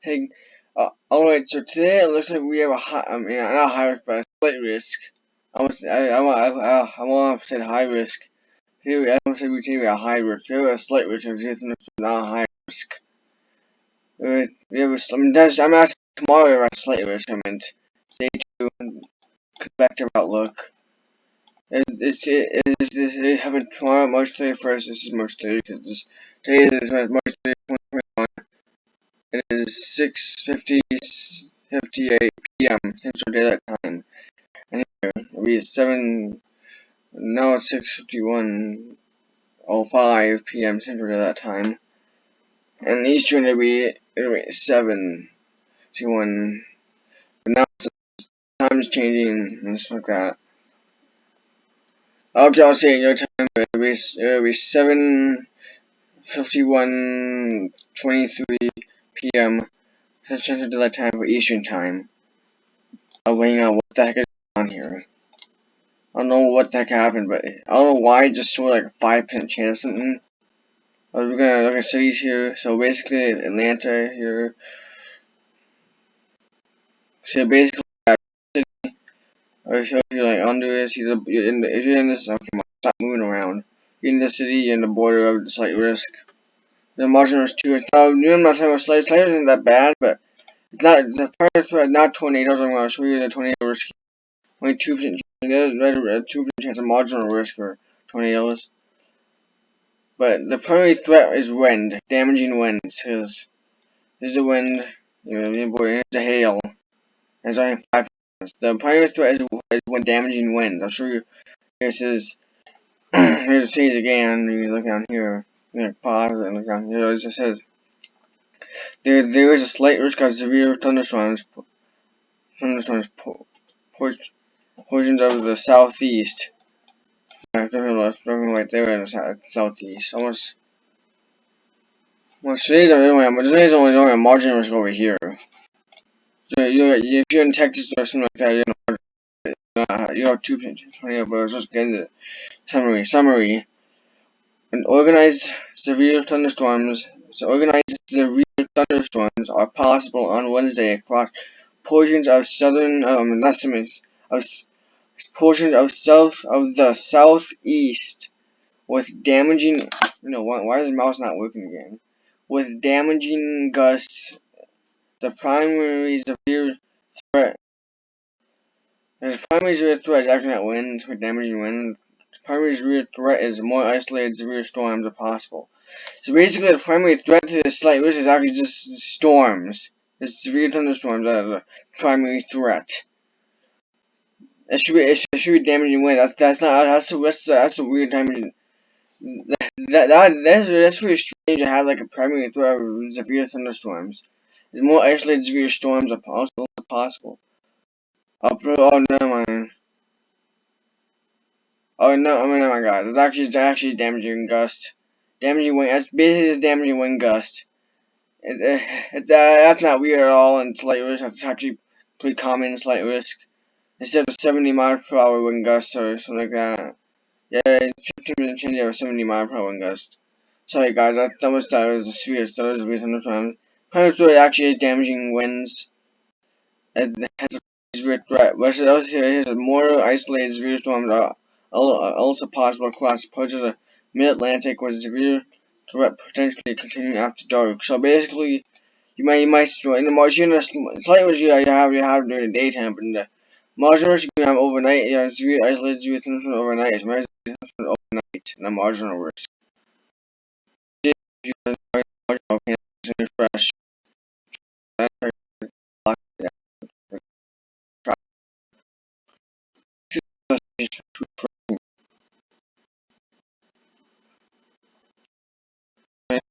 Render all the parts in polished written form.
Hey, alright, so today it looks like we have a high, not high risk, but a slight risk. I want to say high risk. Here, I don't say we take a high risk. We have a slight risk, not a high risk. We have I'm asking tomorrow we have a slight risk, I meant. Day 2, Convective Outlook. It happened tomorrow, March 31st. This is March 30th, because today is March 30th, 2021. It is 6:58 p.m. Central Daylight Time. And here it'll be 7. Now it's 6:51:05 p.m. Central Daylight Time. And Eastern it'll be 7:51. But now time's changing and stuff like that. I'll say in your time, but it'll be 7:51:23 p.m. Central Daylight Time for Eastern Time. I'll let you know what the heck is on here. I don't know what the heck happened, but I don't know why it just showed like a 5% chance or something. We're gonna look at cities here. So basically, Atlanta here. So basically, city. Or show you like under this. If you're in this, okay, stop moving around. You're in the city. You're in the border of the slight risk. The margin risk too. I'm not talking about slight. Slight isn't that bad, but it's not the first threat. Not tornadoes. I'm gonna show you the tornado risk. Only 2%. There's a 2% chance of marginal risk for tornadoes. But the primary threat is wind, damaging winds, because there's a wind, there's a hail, there's only 5%. The primary threat is wind, damaging winds. I'll show you. This is, here's the cities again. You can look down here. You can pause and look down here. It just says, there is a slight risk of severe thunderstorms portions of the southeast. Right there in the southeast. Almost. Well, today's only a margin risk over here. So if you're in Texas or something like that, you have 2 but let's just get into summary. Organized severe thunderstorms are possible on Wednesday across portions of portions of the southeast with damaging. Why is the mouse not working again? With damaging gusts. The primary severe threat. The primary severe threat is acting at winds with damaging wind. The primary severe threat is more isolated severe storms if possible. So basically, the primary threat to this slight risk is actually just storms. It's severe thunderstorms that are the primary threat. It should be damaging wind. That's a weird damaging. That's really strange to have like a primary threat of severe thunderstorms. There's more isolated severe storms are possible. Oh, never mind. Oh no, oh my god, it's actually damaging gust. Damaging wind, that's basically just damaging wind gust. That's not weird at all in slight risk, that's actually pretty common in slight risk. Instead of 70 miles per hour wind gust or something like that. Yeah, 15% chance you have a 70 mile per hour wind gust. Sorry guys, that was a severe thunderstorm. Primary threat actually is damaging winds. It has a severe threat. But here's a more isolated severe storms are also possible across parts of the mid-Atlantic with severe threat potentially continuing after dark. So basically, you might in the margin slight risk you have during the daytime, but in the marginal risk you have overnight. You have severe isolated severe thunderstorms overnight. It's very overnight in the marginal risk. Fresh.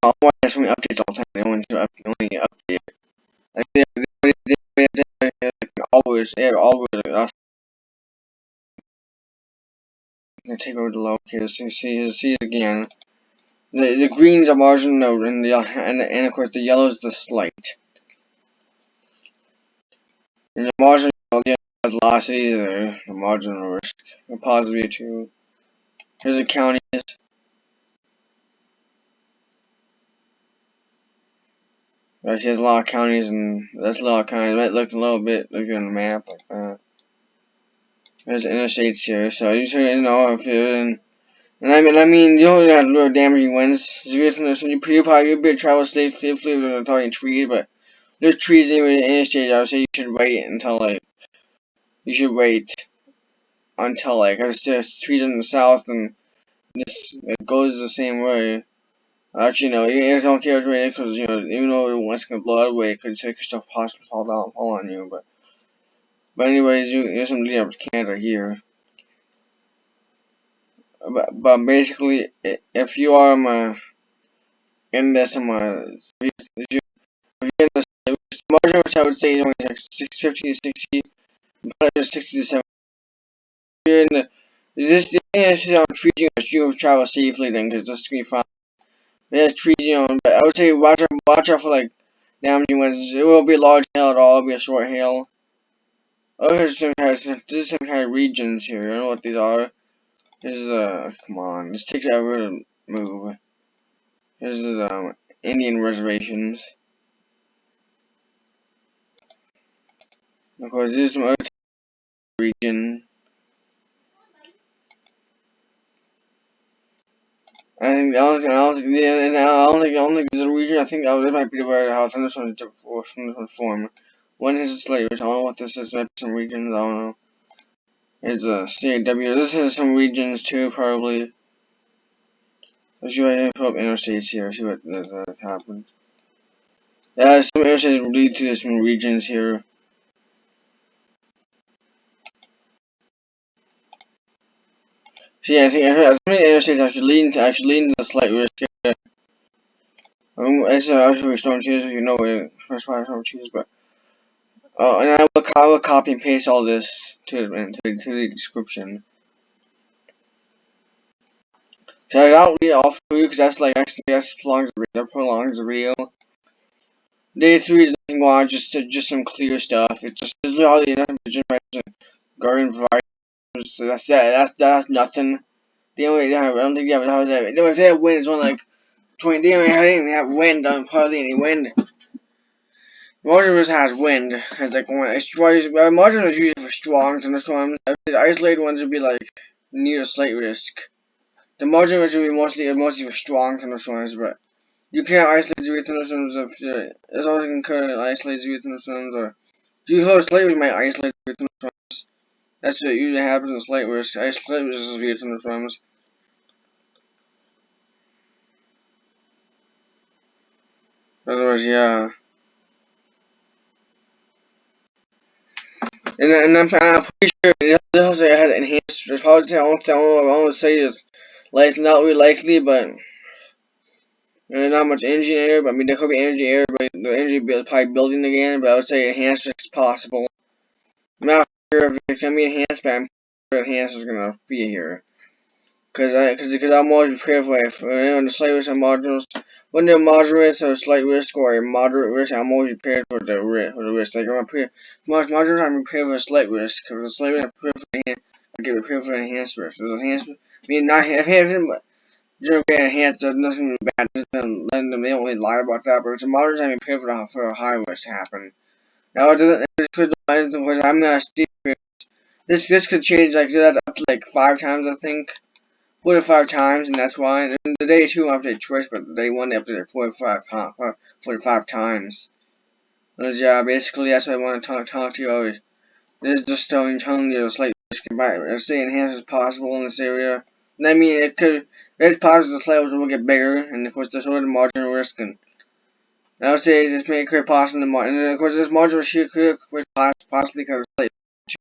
I'll watch so many updates all the time. They only update. Like they have always take over the locators. You see it again. The green is a marginal and of course the yellow is the slight. And the marginal velocity is the marginal risk. The positive too. Here's the counties. 'Cause She has a lot of counties, and that's a lot of counties. It might look a little bit like on the map like that. There's interstates here, so you should know if you're in. And I mean, you don't have little damaging winds. So you probably be travel safely if you're talking trees, but there's trees anyway in the interstate. I would say you should wait until there's trees in the south, and it goes the same way. Actually, no, you guys don't care which way because even though the wind's gonna blow out of the way, it could stuff possibly fall on you. But anyways, there's some lead up to Canada here. But basically, if you are in this if you're in this margin, which I would say is only like 15 to 60, but 60 to 70. You're in this is on trees, you travel safely then, because this is gonna be fine. There's trees, but I would say watch out for like damaging winds. It won't be a large hail at all. It'll be a short hail. Oh, there's some kind of regions here. I don't know what these are. Come on, this takes forever to move. This is Indian reservations. Of course, this is some other region. I don't think there's a region. I think this might be where how thunderstorms form. One is a slate, which I don't know what this is. Maybe some regions. I don't know. It's a CAW. This is some regions too, probably. Let's see if I can put up interstates here. See what happens. Yeah, some interstates lead to some regions here. So yeah, I think some of the interstates actually lead to the slight risk. It's actually storm choosers, if you know it. First fire storm choosers, but and I will copy and paste all this to the description. So I don't read it all for you because that's prolongs the video. Day 3 is nothing more, just some clear stuff. It's just there's literally nothing but just garden varieties. So that's nothing. I don't think they have that. If they have wind, it's only like 20. They don't even have wind. Hardly any wind. Margin has wind. It's like margin is usually for strong thunderstorms. The isolated ones would be like near slight risk. The margin would be mostly for strong thunderstorms, but you can't isolate severe thunderstorms if it's always can occur isolate severe thunderstorms, or if you close slight risk, you might isolate severe thunderstorms. That's what usually happens in slight risk. Slight risk is severe thunderstorms. In other words, yeah. And I'm pretty sure it also has enhanced. It's probably I won't say is like it's not really likely, but there's not much energy in air. But I mean, there could be energy in air, but the energy probably building again. But I would say enhanced is possible. I'm not sure if it can be enhanced, but I'm sure enhanced is gonna be here. Because I'm always prepared for if the slight risk and marginals. When they're moderate or slight risk or a moderate risk, I'm always prepared for the risk. Like I'm prepared moderate, I'm prepared for a slight risk. Because the slight risk, I'm prepared for the I get prepared for an enhanced risk. There's enhanced. I mean, not enhanced, but generally enhanced. There's nothing really bad. Just letting them. They don't really lie about that. But it's a moderate, I'm prepared for a high risk to happen. Now it doesn't. I'm not. This could change like that's up to like 5 times, I think. 4 to 5 times, and that's why. And the day 2 update choice, but the day 1 they updated 4 to 5 times. Yeah, basically that's what I want to talk to you always. This is just telling you it's like stay enhanced as possible in this area. And I mean it's possible the slight risk will get bigger, and of course there's sort of marginal risk, and I would say this may create possible and of course this marginal risk here could possibly cause a slight risk.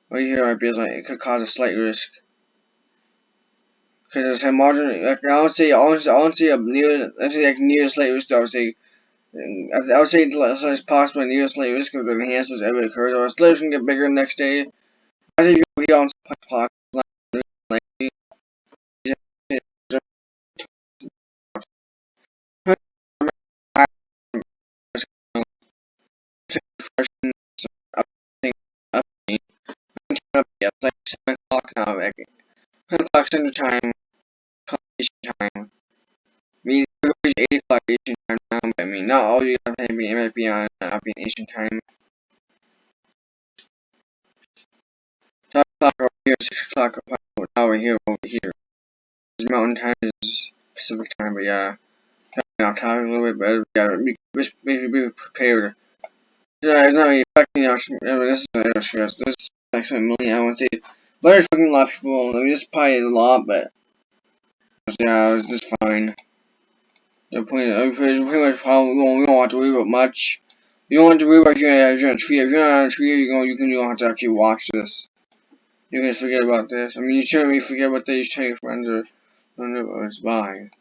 Right here might be like it could cause a slight risk. Because it's a margin, like I don't see a near, I say like near slight risk. I would say it's possible near slight risk if the enhancements ever occurs, or slight risk can get bigger the next day. I think you'll be on coastline. It's like 7 o'clock now. Like 10 o'clock Central Time, Eastern Time. Meaning 8 o'clock Eastern Time now. I mean, not all you guys might be on Eastern time. 5 o'clock over here, 6 o'clock over here. This mountain time is Pacific time, but yeah. Off topic a little bit, but yeah, be prepared. It's not really affecting this is an stress. This is like a million, I wouldn't say. But it's affecting a lot of people. I mean, this probably is a lot, but yeah, it's just fine. Pretty much probably we don't have to worry about much. You don't have to worry about if you're on a tree. If you're not on a tree, you don't have to actually watch this. You can just forget about this. I mean, you shouldn't really forget about this. You tell your friends or whatever. It's fine.